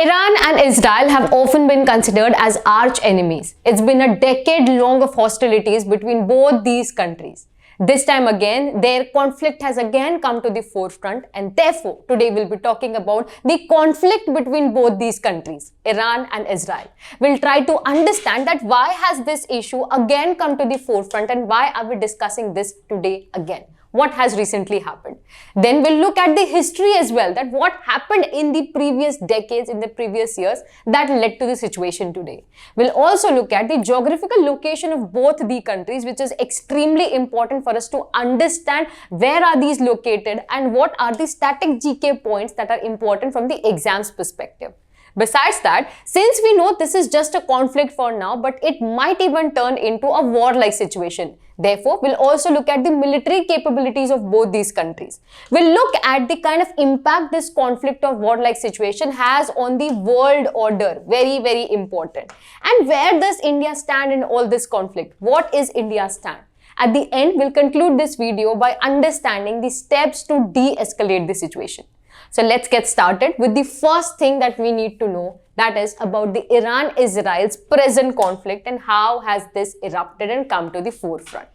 Iran and Israel have often been considered as arch enemies. It's been a decade long of hostilities between both these countries. This time again, their conflict has again come to the forefront, and therefore today we'll be talking about the conflict between both these countries, Iran and Israel. We'll try to understand that why has this issue again come to the forefront and why are we discussing this today again. What has recently happened. Then we'll look at the history as well, that what happened in the previous decades, in the previous years that led to the situation today. We'll also look at the geographical location of both the countries, which is extremely important for us to understand where are these located and what are the static GK points that are important from the exams perspective. Besides that, since we know this is just a conflict for now, but it might even turn into a war-like situation. Therefore, we'll also look at the military capabilities of both these countries. We'll look at the kind of impact this conflict or war-like situation has on the world order. Very, very important. And where does India stand in all this conflict? What is India's stand? At the end, we'll conclude this video by understanding the steps to de-escalate the situation. So let's get started with the first thing that we need to know, that is about the Iran-Israel's present conflict and how has this erupted and come to the forefront.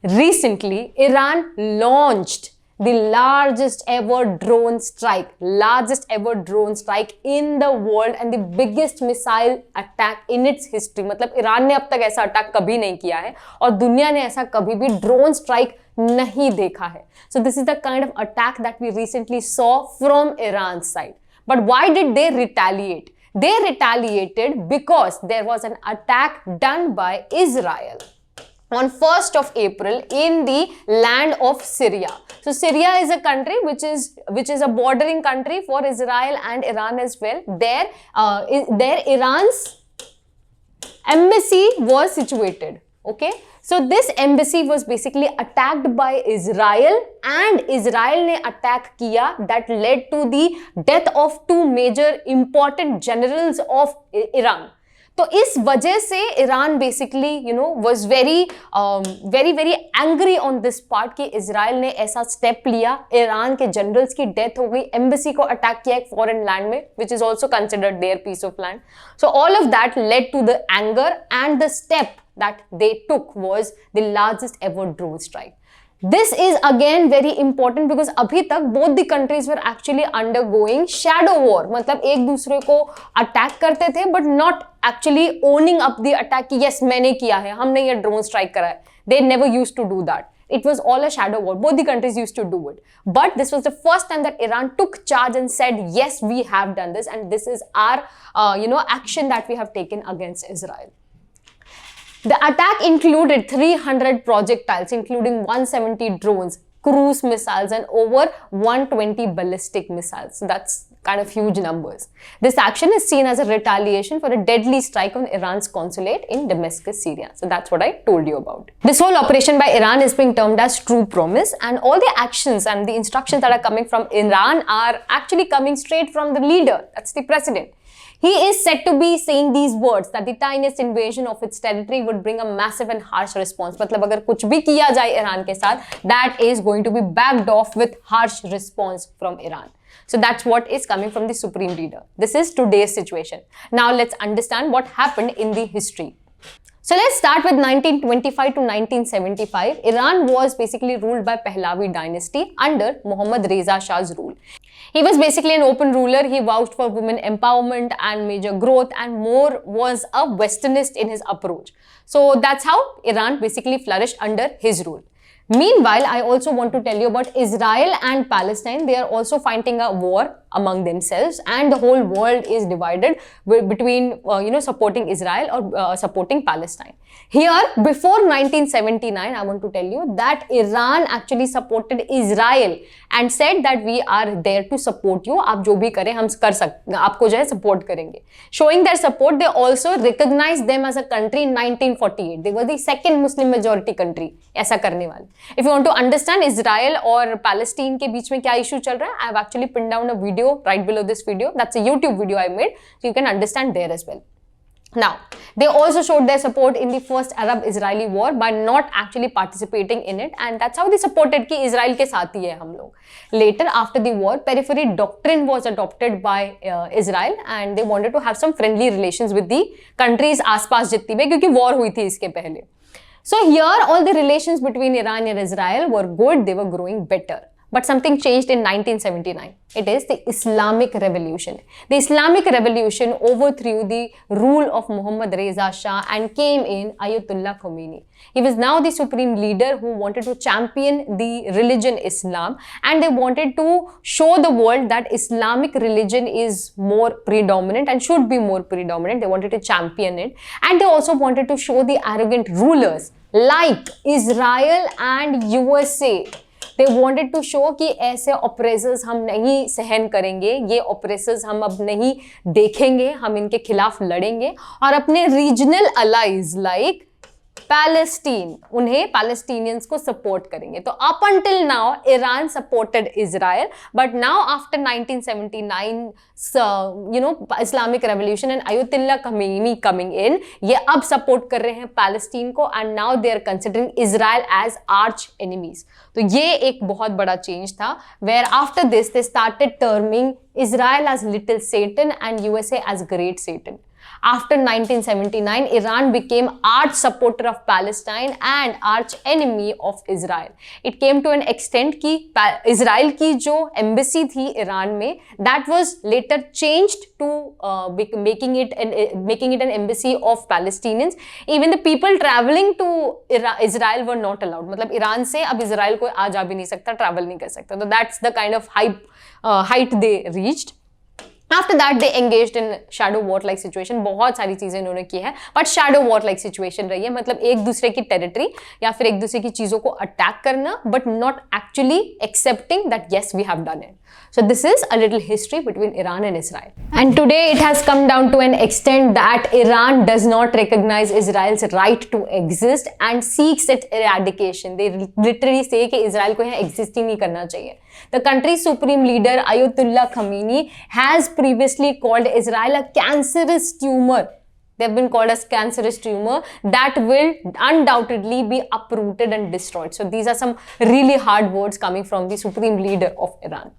Recently, Iran launched the largest ever drone strike in the world and the biggest missile attack in its history. मतलब Iran ने अब तक ऐसा attack कभी नहीं किया है और दुनिया ने ऐसा कभी भी ड्रोन स्ट्राइक नहीं देखा है. So this is the kind of attack that we recently saw from Iran's side. But why did they retaliate? They retaliated because there was an attack done by Israel on 1st of April in the land of Syria. So Syria is a country which is a bordering country for Israel and Iran as well. There Iran's embassy was situated. Okay, so this embassy was basically attacked by Israel and Israel ने attack किया that led to the death of two major important generals of Iran. तो इस वजह से Iran basically was very angry on this part कि Israel ने ऐसा step लिया, ईरान के जनरल्स की डेथ हो गई, एम्बेसी को अटैक किया एक फॉरेन लैंड में which is also considered their piece of land. So all of that led to the anger, and the step that they took was the largest ever drone strike. This is again very important because अभी तक both the countries were actually undergoing shadow war. मतलब एक दूसरे को attack करते थे but not actually owning up the attack कि yes मैंने किया है, हमने ये drone strike करा है. They never used to do that. It was all a shadow war. Both the countries used to do it. But this was the first time that Iran took charge and said yes, we have done this and this is our action that we have taken against Israel. The attack included 300 projectiles, including 170 drones, cruise missiles, and over 120 ballistic missiles. So that's kind of huge numbers. This action is seen as a retaliation for a deadly strike on Iran's consulate in Damascus, Syria. So that's what I told you about. This whole operation by Iran is being termed as True Promise, and all the actions and the instructions that are coming from Iran are actually coming straight from the leader, that's the president. He is said to be saying these words that the tiniest invasion of its territory would bring a massive and harsh response. मतलब अगर कुछ भी किया जाए Iran के साथ, that is going to be backed off with harsh response from Iran. So that's what is coming from the supreme leader. This is today's situation. Now let's understand what happened in the history. So let's start with 1925 to 1975. Iran was basically ruled by Pahlavi dynasty under Mohammad Reza Shah's rule. He was basically an open ruler. He vouched for women empowerment and major growth, and more was a westernist in his approach. So that's how Iran basically flourished under his rule. Meanwhile, I also want to tell you about Israel and Palestine. They are also fighting a war among themselves, and the whole world is divided between supporting Israel or supporting Palestine. Here, before 1979, I want to tell you that Iran actually supported Israel and said that we are there to support you. आप जो भी करें हम कर सकते, आपको जो है support करेंगे. Showing their support, they also recognized them as a country in 1948. They were the second Muslim majority country ऐसा करने वाले. If you want to understand Israel और Palestine के बीच में क्या issue चल रहा है, I have actually pinned down a video right below this video. That's a YouTube video I made, so you can understand there as well. Now, they also showed their support in the first Arab-Israeli war by not actually participating in it, and that's how they supported कि Israel के साथ ही है हम लोग. Later, after the war, periphery doctrine was adopted by Israel, and they wanted to have some friendly relations with the countries आसपास जितनी भी, क्योंकि war हुई थी इसके पहले. So here, all the relations between Iran and Israel were good, they were growing better. But something changed in 1979. It is the Islamic Revolution. The Islamic Revolution overthrew the rule of Muhammad Reza Shah and came in Ayatollah Khomeini. He was now the supreme leader who wanted to champion the religion Islam, and they wanted to show the world that Islamic religion is more predominant and should be more predominant. They wanted to champion it, and they also wanted to show the arrogant rulers like Israel and USA. They wanted to show कि ऐसे oppressors हम नहीं सहन करेंगे, ये oppressors हम अब नहीं देखेंगे, हम इनके खिलाफ लड़ेंगे और अपने रीजनल अलाइज लाइक पैलेस्टीन, उन्हें पैलेस्टीनियंस को सपोर्ट करेंगे. तो up until now Iran supported Israel, but now after 1979 Islamic revolution and Ayatollah Khomeini coming in, ये अब सपोर्ट कर रहे हैं पैलेस्टीन को, and now they are considering Israel as arch enemies. तो ये एक बहुत बड़ा चेंज था, where after this they started terming Israel as little Satan and USA as great Satan. After 1979, Iran became arch supporter of Palestine and arch enemy of Israel. It came to an extent कि Israel की जो embassy थी Iran में, that was later changed to making it an embassy of Palestinians. Even the people traveling to Israel were not allowed. मतलब Iran से अब Israel कोई आ जा भी नहीं सकता, travel नहीं कर सकता. तो that's the kind of height they reached. After that, they engaged in shadow war like situation. बहुत सारी चीजें इन्होंने की है, but shadow war like situation रही है, मतलब एक दूसरे की टेरिटरी या फिर एक दूसरे की चीजों को अटैक करना, but not actually accepting that yes we have done it. So this is a little history between Iran and Israel. And today it has come down to an extent that Iran does not recognize Israel's right to exist and seeks its eradication. They literally say कि Israel को यहाँ exist ही नहीं करना चाहिए. The country's supreme leader Ayatollah Khomeini has previously called Israel a cancerous tumor. They have been called as cancerous tumor that will undoubtedly be uprooted and destroyed. So these are some really hard words coming from the supreme leader of Iran.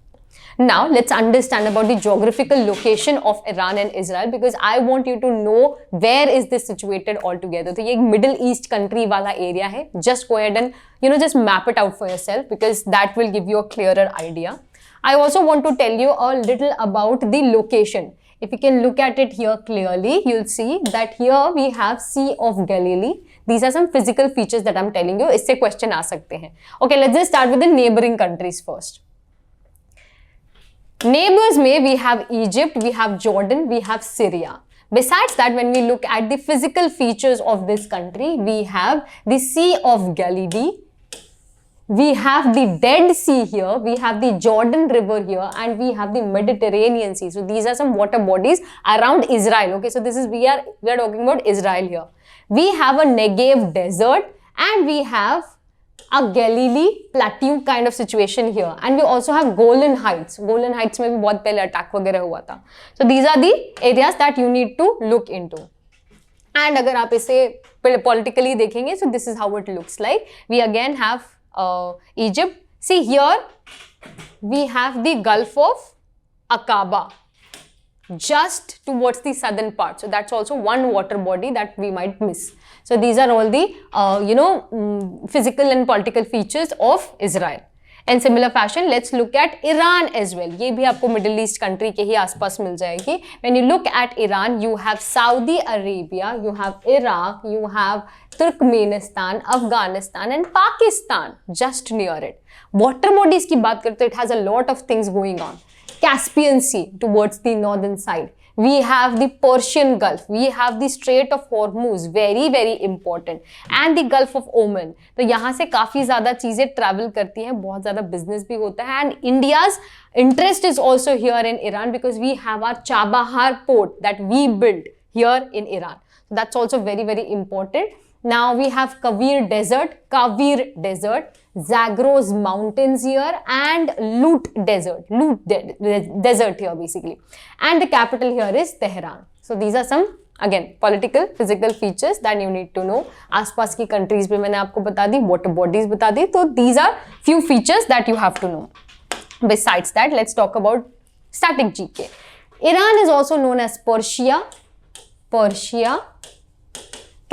Now let's understand about the geographical location of Iran and Israel, because I want you to know where is this situated altogether. तो ये एक Middle East country वाला area है. Just go ahead and just map it out for yourself, because that will give you a clearer idea. I also want to tell you a little about the location. If you can look at it here clearly, you'll see that here we have Sea of Galilee. These are some physical features that I'm telling you. इससे question आ सकते हैं. Okay, let's just start with the neighboring countries first. Neighbors में we have Egypt, we have Jordan, we have Syria. Besides that, when we look at the physical features of this country, we have the Sea of Galilee, we have the Dead Sea here, we have the Jordan River here, and we have the Mediterranean Sea. So these are some water bodies around Israel. Okay, so this is we are talking about Israel here. We have a Negev desert, and we have a Galilee plateau kind of situation here, and we also have Golan Heights. Golan Heights में भी बहुत पहले attack वगैरह हुआ था. So these are the areas that you need to look into. And अगर आप इसे politically देखेंगे, so this is how it looks like. We again have Egypt. See here, we have the Gulf of Aqaba just towards the southern part. So that's also one water body that we might miss. So these are all the physical and political features of Israel. In similar fashion, let's look at Iran as well. ये भी आपको Middle East country के ही आसपास मिल जाएगी. When you look at Iran, you have Saudi Arabia, you have Iraq, you have Turkmenistan, Afghanistan and Pakistan just near it. Water bodies की बात करते, it has a lot of things going on. Caspian Sea towards the northern side. We have the Persian Gulf, we have the Strait of Hormuz, very very important, and the Gulf of Oman. तो यहाँ से काफ़ी ज़्यादा चीज़ें travel करती हैं, बहुत ज़्यादा business भी होता है, and India's interest is also here in Iran because we have our Chabahar port that we built here in Iran. So that's also very very important. Now we have Kavir Desert, Zagros Mountains here, and Lut Desert here basically. And the capital here is Tehran. So these are some again political physical features that you need to know. आसपास की countries भी मैंने आपको बता दी, water bodies बता दी. तो these are few features that you have to know. Besides that, let's talk about static GK. Iran is also known as Persia.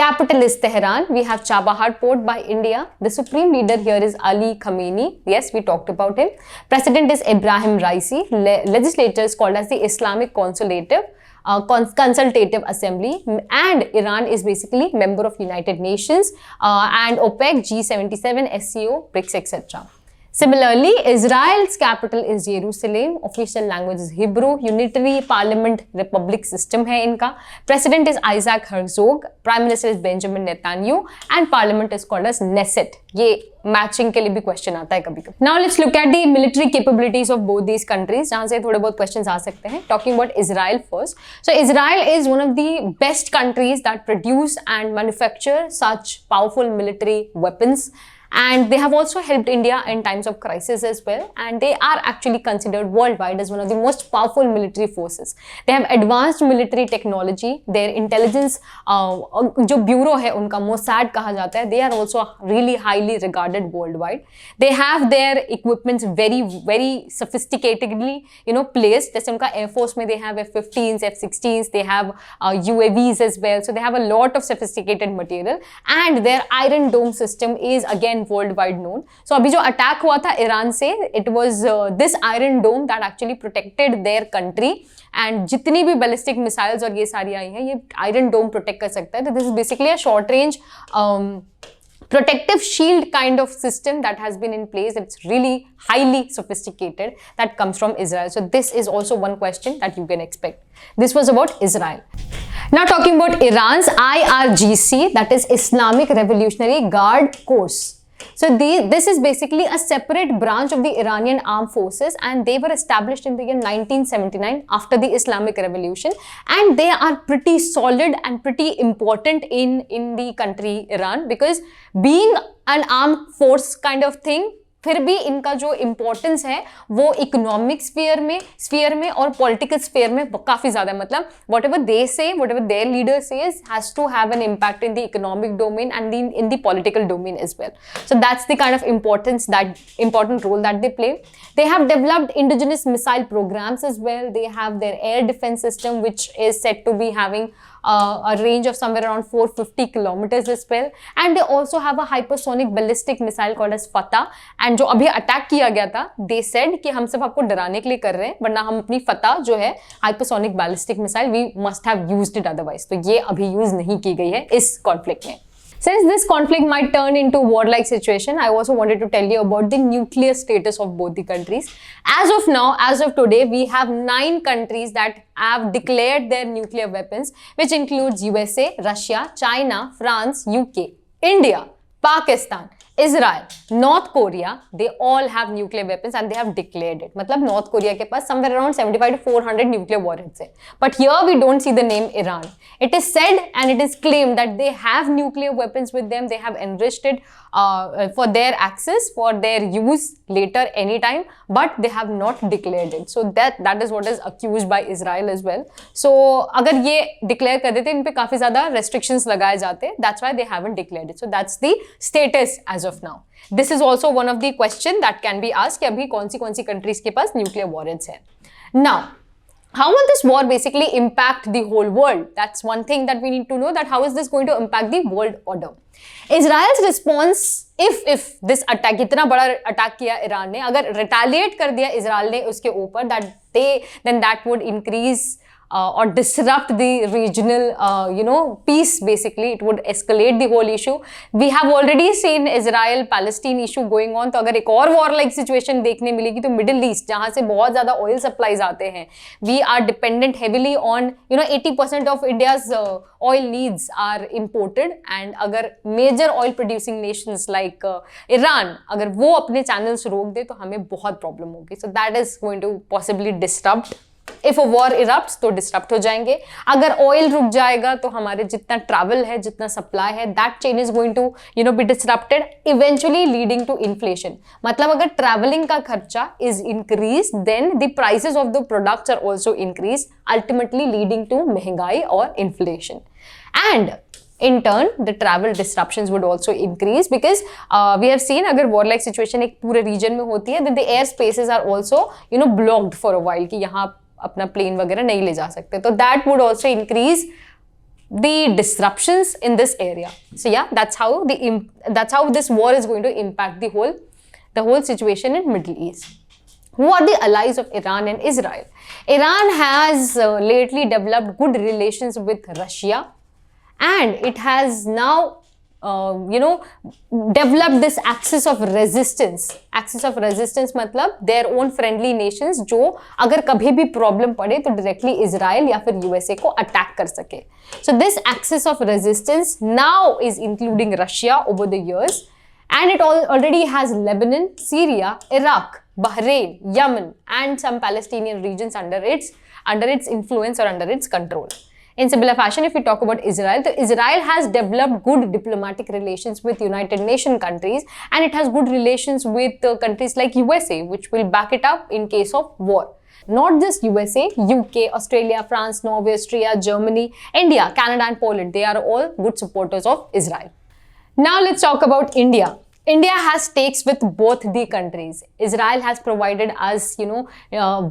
Capital is Tehran. We have Chabahar port by India. The supreme leader here is Ali Khamenei. Yes, we talked about him. President is Ibrahim Raisi. Legislature is called as the Islamic Consultative Assembly, and Iran is basically member of United Nations and OPEC, G77, SCO, BRICS, etc. Similarly, Israel's capital is Jerusalem. Official language is Hebrew. Unitary Parliament Republic system है इनका. President is Isaac Herzog. Prime Minister is Benjamin Netanyahu. And Parliament is called as Knesset. ये matching के लिए भी question आता है कभी कभी. Now let's look at the military capabilities of both these countries. जहाँ से थोड़े बहुत questions आ सकते हैं. Talking about Israel first. So Israel is one of the best countries that produce and manufacture such powerful military weapons. And they have also helped India in times of crisis as well, and they are actually considered worldwide as one of the most powerful military forces. They have advanced military technology. Their intelligence जो bureau है उनका Mossad कहा जाता है, they are also really highly regarded worldwide. They have their equipments very sophisticatedly placed. जैसे उनका Air Force में they have F-15s, F-16s, they have UAVs as well. So they have a lot of sophisticated material, and their Iron Dome system is again worldwide known. So अभी जो attack हुआ था Iran से, it was this Iron Dome that actually protected their country. And जितनी भी ballistic missiles और ये सारी आई हैं, ये Iron Dome protect कर सकता है. तो this is basically a short range protective shield kind of system that has been in place. It's really highly sophisticated, that comes from Israel. So this is also one question that you can expect. This was about Israel. Now talking about Iran's IRGC, that is Islamic Revolutionary Guard Corps. So this is basically a separate branch of the Iranian armed forces, and they were established in the year 1979 after the Islamic Revolution, and they are pretty solid and pretty important in the country Iran, because being an armed force kind of thing, फिर भी इनका जो importance है वो economic sphere में और political sphere में काफी ज्यादा है. मतलब what ever they say, whatever their leader says has to have an impact in the economic domain and in the political domain as well. So that's the kind of importance, that important role that they play. They have developed indigenous missile programs as well. They have their air defense system, which is said to be having a range of somewhere around 450 kilometers as well. And they also have a hypersonic ballistic missile called as Fatah. And जो अभी attack किया गया था, they said कि हम सिर्फ आपको डराने के लिए कर रहे हैं, वरना हम अपनी Fatah जो है hypersonic ballistic missile, we must have used it otherwise. तो ये अभी यूज नहीं की गई है इस कॉन्फ्लिक्ट में. Since this conflict might turn into a warlike situation, I also wanted to tell you about the nuclear status of both the countries. As of now, as of today, we have 9 countries that have declared their nuclear weapons, which includes USA, Russia, China, France, UK, India, Pakistan, Israel, North Korea. They all have nuclear weapons and they have declared it. मतलब North Korea के पास somewhere around 75 to 400 nuclear warheads है. But here we don't see the name Iran. It is said and it is claimed that they have nuclear weapons with them. They have enriched it for their access, for their use later anytime, but they have not declared it. So that is what is accused by Israel as well. So अगर ये declare कर देते, इन पे काफी ज़्यादा restrictions लगाए जाते. That's why they haven't declared it. So that's the status as of now. This is also one of the question that can be asked कि अभी कौन सी countries के पास nuclear warheads है. Now, how will this war basically impact the whole world? That's one thing that we need to know, that how is this going to impact the world order? Israel's response, if this attack, इतना बड़ा attack किया Iran ने, अगर retaliate कर दिया Israel ने उसके ऊपर, then that would increase or disrupt the regional peace. Basically it would escalate the whole issue. We have already seen Israel Palestine issue going on. तो अगर एक और war like situation देखने मिलेगी तो मिडिल ईस्ट, जहाँ से बहुत ज़्यादा oil supplies आते हैं, we are dependent heavily on 80% of India's oil needs are imported, and अगर major oil producing nations like Iran, अगर वो अपने channels रोक दे तो हमें बहुत problem होगी. So that is going to possibly disrupt if a war erupts तो डिस्टर्ब हो जाएंगे. अगर ऑयल रुक जाएगा तो हमारे जितना ट्रैवल है, जितना सप्लाई है, that chain is going to be disrupted, eventually leading to inflation. मतलब अगर ट्रैवलिंग का खर्चा is increase, then the prices of the products are also increase, ultimately leading to महंगाई और inflation. And in turn the travel disruptions would also increase because we have seen अगर war like situation एक पूरे region में होती है, then the air spaces are also blocked for a while कि यहाँ अपना plane वगैरह नहीं ले जा सकते, तो that would also increase the disruptions in this area. So yeah, that's how this war is going to impact the whole situation in Middle East. Who are the allies of Iran and Israel? Iran has lately developed good relations with Russia, and it has now developed this axis of resistance. Axis of resistance मतलब their own friendly nations जो अगर कभी भी problem पड़े तो directly Israel या फिर USA को अटैक कर सके. So this axis of resistance now is including Russia over the years, and it already has Lebanon, Syria, Iraq, Bahrain, Yemen, and some Palestinian regions under its influence or under its control. In similar fashion, if we talk about Israel, so Israel has developed good diplomatic relations with United Nations countries, and it has good relations with countries like USA, which will back it up in case of war. Not just USA, UK, Australia, France, Norway, Austria, Germany, India, Canada and Poland, they are all good supporters of Israel. Now let's talk about India. India has stakes with both the countries. Israel has provided us,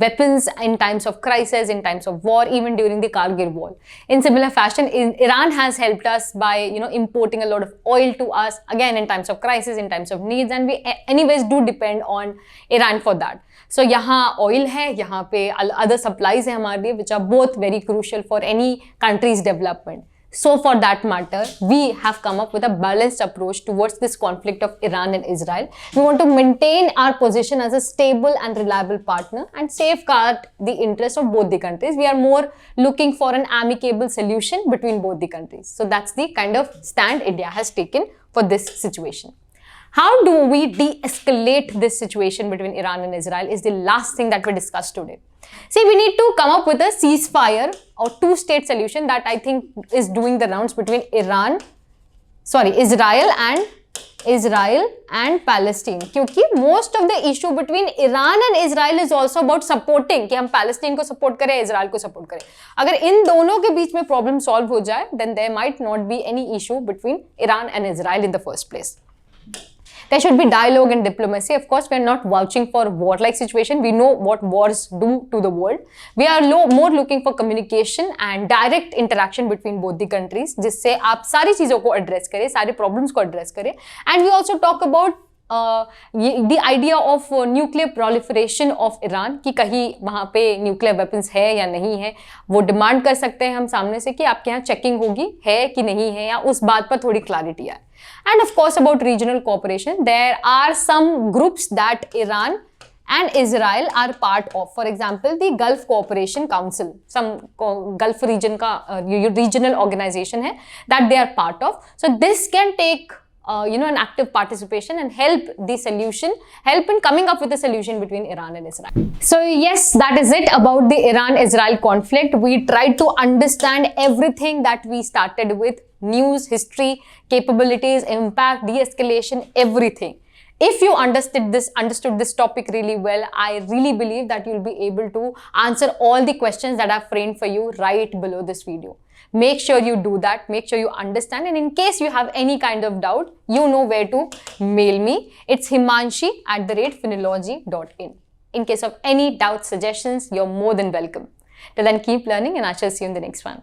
weapons in times of crisis, in times of war, even during the Kargil war. In similar fashion, Iran has helped us by, importing a lot of oil to us, again in times of crisis, in times of needs, and we anyways do depend on Iran for that. So यहाँ oil है, यहाँ पे other supplies है हमारे लिए, which are both very crucial for any country's development. So for that matter, we have come up with a balanced approach towards this conflict of Iran and Israel. We want to maintain our position as a stable and reliable partner and safeguard the interests of both the countries. We are more looking for an amicable solution between both the countries. So that's the kind of stand India has taken for this situation. How do we de-escalate this situation between Iran and Israel is the last thing that we discussed today. See, we need to come up with a ceasefire or two-state solution that I think is doing the rounds between Israel and Palestine. क्योंकि most of the issue between Iran and Israel is also about supporting कि हम Palestine को support करें, Israel को support करें. अगर इन दोनों के बीच में problem solve हो जाए, then there might not be any issue between Iran and Israel in the first place. There should be dialogue and diplomacy. Of course, we are not vouching for war-like situation. We know what wars do to the world. We are more looking for communication and direct interaction between both the countries, जिससे आप सारी चीज़ों को address करें, सारे problems को address करें. And we also talk about the idea of nuclear proliferation of Iran कि कहीं वहाँ पे nuclear weapons है या नहीं है, वो demand कर सकते हैं हम सामने से कि आपके यहाँ checking होगी है कि नहीं है, या उस बात पर थोड़ी clarity आए. And of course about regional cooperation, there are some groups that Iran and Israel are part of. For example, the Gulf Cooperation Council, some Gulf region का regional organization है that they are part of. So this can take an active participation and help in coming up with a solution between Iran and Israel. So yes, that is it about the Iran-Israel conflict. We tried to understand everything that we started with: news, history, capabilities, impact, de-escalation, everything. If you understood this topic really well, I really believe that you'll be able to answer all the questions that I've framed for you right below this video. Make sure you do that. Make sure you understand. And in case you have any kind of doubt, you know where to mail me. It's himanshi@phinology.in. In case of any doubts, suggestions, you're more than welcome. Till then, keep learning, and I shall see you in the next one.